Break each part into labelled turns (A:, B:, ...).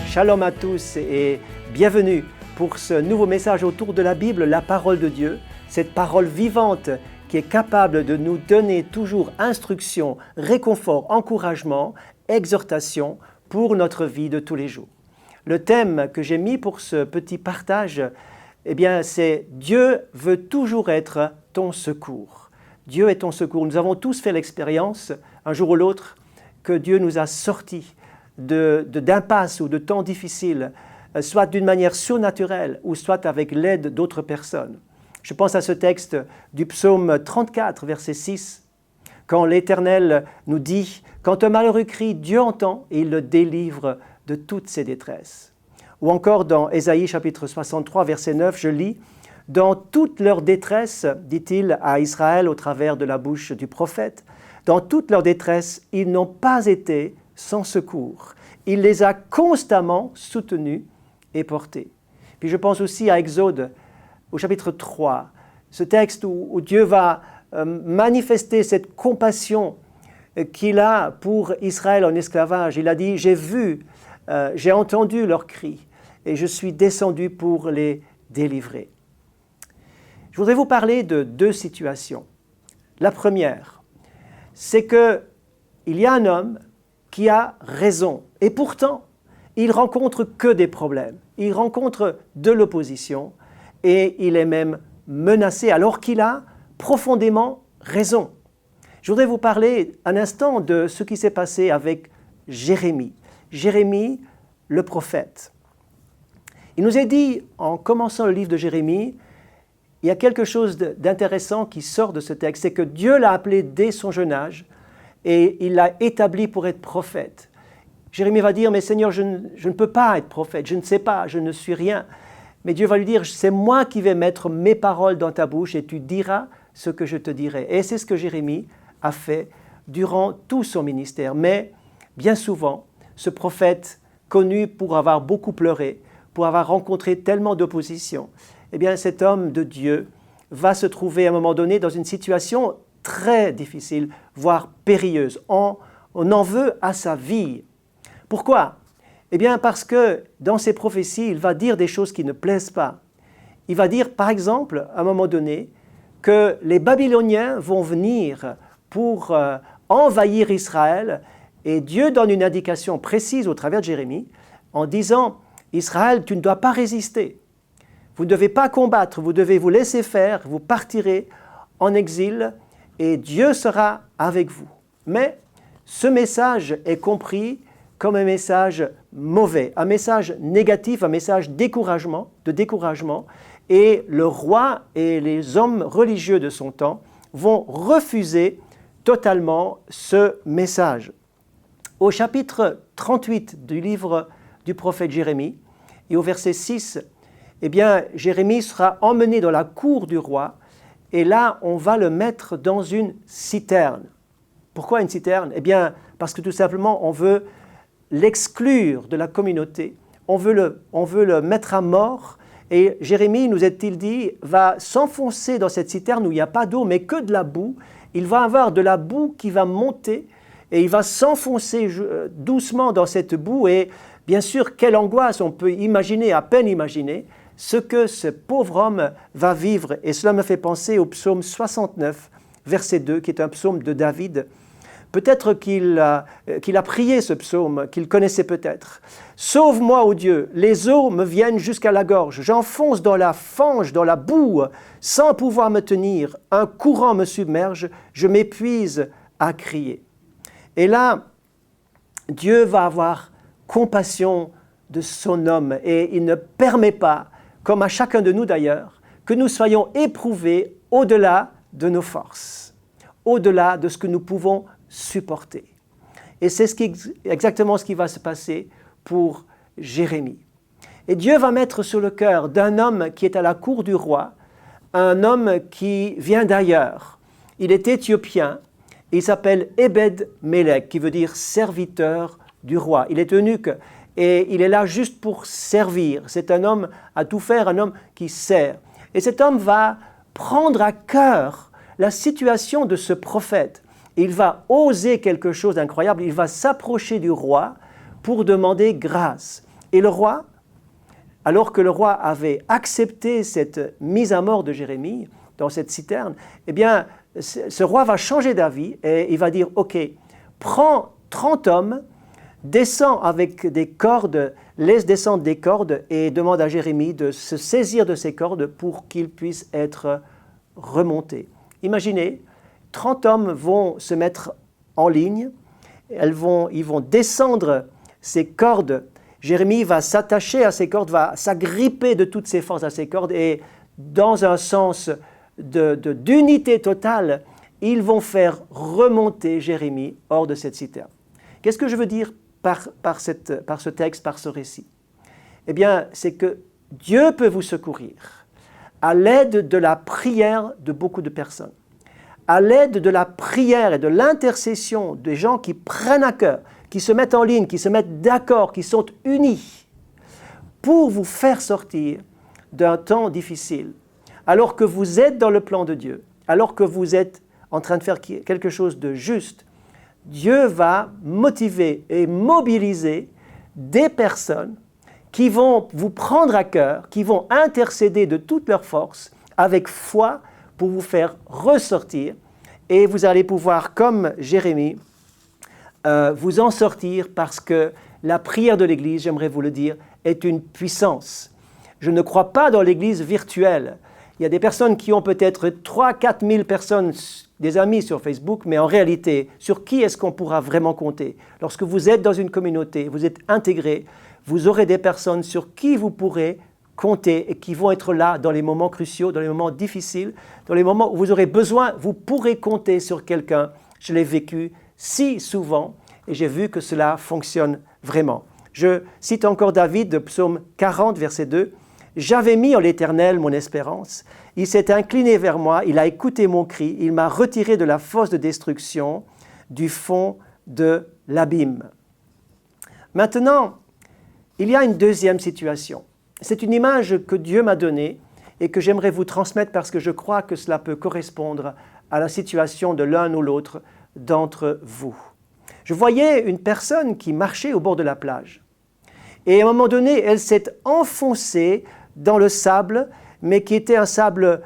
A: Shalom à tous et bienvenue pour ce nouveau message autour de la Bible, la parole de Dieu, cette parole vivante qui est capable de nous donner toujours instruction, réconfort, encouragement, exhortation pour notre vie de tous les jours. Le thème que j'ai mis pour ce petit partage, c'est « Dieu veut toujours être ton secours ». Dieu est ton secours. Nous avons tous fait l'expérience, un jour ou l'autre, que Dieu nous a sortis d'impasses ou de temps difficiles, soit d'une manière surnaturelle ou soit avec l'aide d'autres personnes. Je pense à ce texte du psaume 34, verset 6, quand l'Éternel nous dit « Quand un malheureux crie, Dieu entend et il le délivre de toutes ses détresses. » Ou encore dans Ésaïe chapitre 63, verset 9, je lis « Dans toute leur détresse, dit-il à Israël au travers de la bouche du prophète, dans toute leur détresse, ils n'ont pas été sans secours. Il les a constamment soutenus et portés. » Puis je pense aussi à Exode, au chapitre 3, ce texte où Dieu va manifester cette compassion qu'il a pour Israël en esclavage. Il a dit « J'ai vu, j'ai entendu leurs cris et je suis descendu pour les délivrer. » Je voudrais vous parler de deux situations. La première, c'est qu'il y a un homme qui a raison. Et pourtant, il rencontre que des problèmes. Il rencontre de l'opposition et il est même menacé alors qu'il a profondément raison. Je voudrais vous parler un instant de ce qui s'est passé avec Jérémie. Jérémie, le prophète. Il nous est dit, en commençant le livre de Jérémie, il y a quelque chose d'intéressant qui sort de ce texte, c'est que Dieu l'a appelé dès son jeune âge et il l'a établi pour être prophète. Jérémie va dire « Mais Seigneur, je ne peux pas être prophète, je ne sais pas, je ne suis rien. » Mais Dieu va lui dire « C'est moi qui vais mettre mes paroles dans ta bouche et tu diras ce que je te dirai. » Et c'est ce que Jérémie a fait durant tout son ministère. Mais bien souvent, ce prophète, connu pour avoir beaucoup pleuré, pour avoir rencontré tellement d'opposition, cet homme de Dieu va se trouver à un moment donné dans une situation très difficile, voire périlleuse. On en veut à sa vie. Pourquoi ? Parce que dans ses prophéties, il va dire des choses qui ne plaisent pas. Il va dire, par exemple, à un moment donné, que les Babyloniens vont venir pour envahir Israël, et Dieu donne une indication précise au travers de Jérémie, en disant « Israël, tu ne dois pas résister. Vous ne devez pas combattre, vous devez vous laisser faire, vous partirez en exil, et Dieu sera avec vous. » Mais ce message est compris comme un message mauvais, un message négatif, un message de découragement, et le roi et les hommes religieux de son temps vont refuser totalement ce message. Au chapitre 38 du livre du prophète Jérémie, et au verset 6, Jérémie sera emmené dans la cour du roi, et là, on va le mettre dans une citerne. Pourquoi une citerne ? Parce que tout simplement, on veut l'exclure de la communauté. On veut le mettre à mort. Et Jérémie, nous est-il dit, va s'enfoncer dans cette citerne où il n'y a pas d'eau, mais que de la boue. Il va avoir de la boue qui va monter et il va s'enfoncer doucement dans cette boue. Et bien sûr, quelle angoisse, on peut imaginer, à peine imaginer, ce que ce pauvre homme va vivre. Et cela me fait penser au psaume 69, verset 2, qui est un psaume de David. Peut-être qu'il a prié ce psaume, qu'il connaissait peut-être. « Sauve-moi, ô Dieu, les eaux me viennent jusqu'à la gorge. J'enfonce dans la fange, dans la boue, sans pouvoir me tenir. Un courant me submerge, je m'épuise à crier. » Et là, Dieu va avoir compassion de son homme et il ne permet pas, comme à chacun de nous d'ailleurs, que nous soyons éprouvés au-delà de nos forces, au-delà de ce que nous pouvons supporter. Et c'est exactement ce qui va se passer pour Jérémie. Et Dieu va mettre sur le cœur d'un homme qui est à la cour du roi, un homme qui vient d'ailleurs. Il est éthiopien, et il s'appelle Ebed-Melech, qui veut dire serviteur du roi. Il est eunuque et il est là juste pour servir. C'est un homme à tout faire, un homme qui sert. Et cet homme va prendre à cœur la situation de ce prophète. Il va oser quelque chose d'incroyable, il va s'approcher du roi pour demander grâce. Et le roi, alors que le roi avait accepté cette mise à mort de Jérémie dans cette citerne, eh bien, ce roi va changer d'avis et il va dire, « Ok, prends 30 hommes, descends avec des cordes, laisse descendre des cordes et demande à Jérémie de se saisir de ces cordes pour qu'il puisse être remonté. » Imaginez, 30 hommes vont se mettre en ligne, ils vont descendre ces cordes. Jérémie va s'attacher à ces cordes, va s'agripper de toutes ses forces à ces cordes et dans un sens d'unité totale, ils vont faire remonter Jérémie hors de cette citerne. Qu'est-ce que je veux dire par ce texte, par ce récit? Eh bien, c'est que Dieu peut vous secourir à l'aide de la prière de beaucoup de personnes, à l'aide de la prière et de l'intercession des gens qui prennent à cœur, qui se mettent en ligne, qui se mettent d'accord, qui sont unis pour vous faire sortir d'un temps difficile, alors que vous êtes dans le plan de Dieu, alors que vous êtes en train de faire quelque chose de juste. Dieu va motiver et mobiliser des personnes qui vont vous prendre à cœur, qui vont intercéder de toute leur force avec foi pour vous faire ressortir et vous allez pouvoir, comme Jérémie, vous en sortir parce que la prière de l'Église, j'aimerais vous le dire, est une puissance. Je ne crois pas dans l'Église virtuelle. Il y a des personnes qui ont peut-être 3-4 000 personnes, des amis sur Facebook, mais en réalité, sur qui est-ce qu'on pourra vraiment compter? Lorsque vous êtes dans une communauté, vous êtes intégré, vous aurez des personnes sur qui vous pourrez compter et qui vont être là dans les moments cruciaux, dans les moments difficiles, dans les moments où vous aurez besoin, vous pourrez compter sur quelqu'un. Je l'ai vécu si souvent et j'ai vu que cela fonctionne vraiment. Je cite encore David de Psaume 40, verset 2. « J'avais mis en l'Éternel mon espérance. Il s'est incliné vers moi, il a écouté mon cri, il m'a retiré de la fosse de destruction, du fond de l'abîme. » Maintenant, il y a une deuxième situation. C'est une image que Dieu m'a donnée et que j'aimerais vous transmettre parce que je crois que cela peut correspondre à la situation de l'un ou l'autre d'entre vous. Je voyais une personne qui marchait au bord de la plage. Et à un moment donné, elle s'est enfoncée dans le sable, mais qui était un sable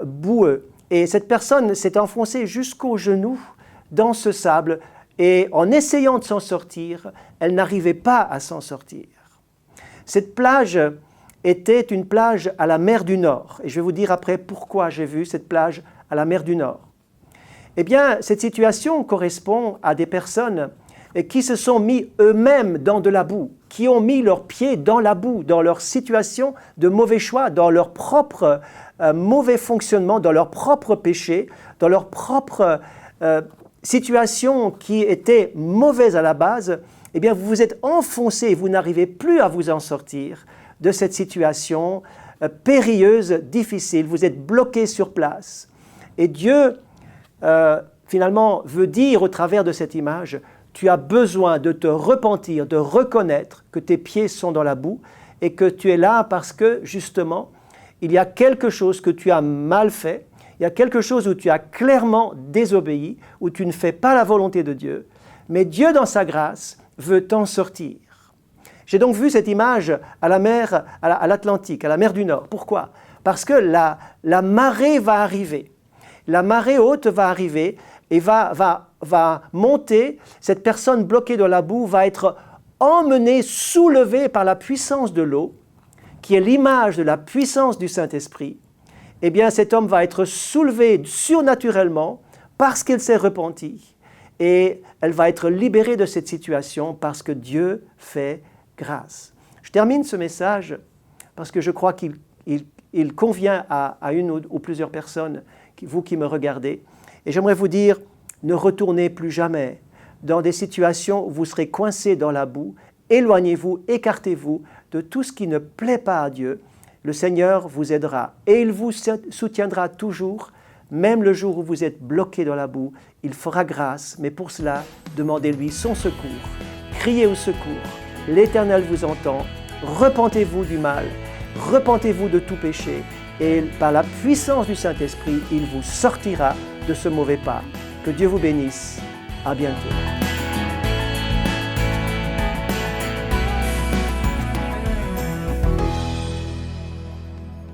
A: boueux. Et cette personne s'est enfoncée jusqu'aux genoux dans ce sable. Et en essayant de s'en sortir, elle n'arrivait pas à s'en sortir. Cette plage était une plage à la mer du Nord. Et je vais vous dire après pourquoi j'ai vu cette plage à la mer du Nord. Eh bien, cette situation correspond à des personnes qui se sont mis eux-mêmes dans de la boue, qui ont mis leurs pieds dans la boue, dans leur situation de mauvais choix, dans leur propre mauvais fonctionnement, dans leur propre péché, dans leur propre situation qui était mauvaise à la base. Eh bien, vous vous êtes enfoncé et vous n'arrivez plus à vous en sortir de cette situation périlleuse, difficile. Vous êtes bloqué sur place. Et Dieu, finalement, veut dire au travers de cette image, tu as besoin de te repentir, de reconnaître que tes pieds sont dans la boue et que tu es là parce que, justement, il y a quelque chose que tu as mal fait, il y a quelque chose où tu as clairement désobéi, où tu ne fais pas la volonté de Dieu, mais Dieu, dans sa grâce, veut t'en sortir. J'ai donc vu cette image à la mer, à l'Atlantique, à la mer du Nord. Pourquoi? Parce que la marée va arriver. La marée haute va arriver et va monter. Cette personne bloquée dans la boue va être emmenée, soulevée par la puissance de l'eau, qui est l'image de la puissance du Saint-Esprit. Eh bien, cet homme va être soulevé surnaturellement parce qu'il s'est repenti. Et elle va être libérée de cette situation parce que Dieu fait grâce. Je termine ce message parce que je crois qu'il convient à une ou plusieurs personnes, vous qui me regardez. Et j'aimerais vous dire, ne retournez plus jamais dans des situations où vous serez coincés dans la boue. Éloignez-vous, écartez-vous de tout ce qui ne plaît pas à Dieu. Le Seigneur vous aidera et il vous soutiendra toujours, même le jour où vous êtes bloqué dans la boue. Il fera grâce, mais pour cela, demandez-lui son secours. Criez au secours. L'Éternel vous entend. Repentez-vous du mal. Repentez-vous de tout péché et par la puissance du Saint-Esprit, il vous sortira de ce mauvais pas. Que Dieu vous bénisse. À bientôt.